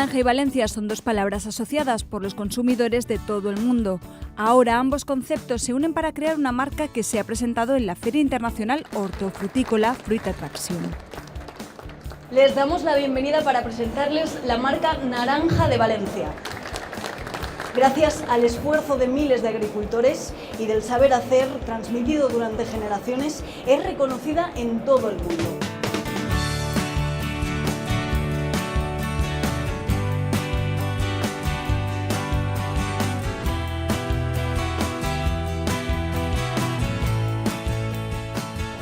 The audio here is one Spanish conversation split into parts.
Naranja y Valencia son dos palabras asociadas por los consumidores de todo el mundo. Ahora ambos conceptos se unen para crear una marca que se ha presentado en la Feria Internacional Hortofrutícola Fruit Attraction. Les damos la bienvenida para presentarles la marca Naranja de Valencia. Gracias al esfuerzo de miles de agricultores y del saber hacer transmitido durante generaciones, es reconocida en todo el mundo.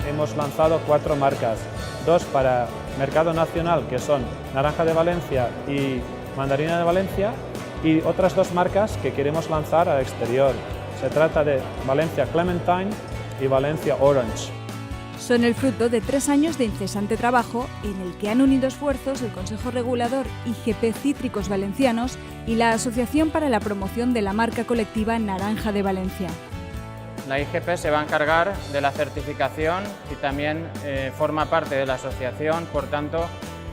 Hemos lanzado 4 marcas, 2 para mercado nacional, que son Naranja de Valencia y Mandarina de Valencia, y otras 2 marcas que queremos lanzar al exterior. Se trata de Valencia Clementine y Valencia Orange. Son el fruto de 3 años de incesante trabajo en el que han unido esfuerzos el Consejo Regulador IGP Cítricos Valencianos y la Asociación para la Promoción de la Marca Colectiva Naranja de Valencia. La IGP se va a encargar de la certificación y también forma parte de la asociación, por tanto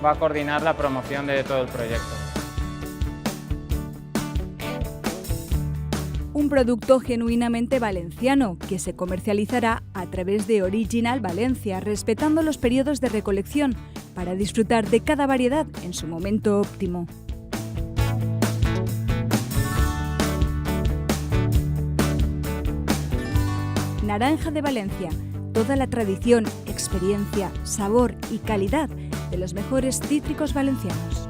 va a coordinar la promoción de todo el proyecto. Un producto genuinamente valenciano que se comercializará a través de Original Valencia, respetando los periodos de recolección para disfrutar de cada variedad en su momento óptimo. Naranja de Valencia, toda la tradición, experiencia, sabor y calidad de los mejores cítricos valencianos.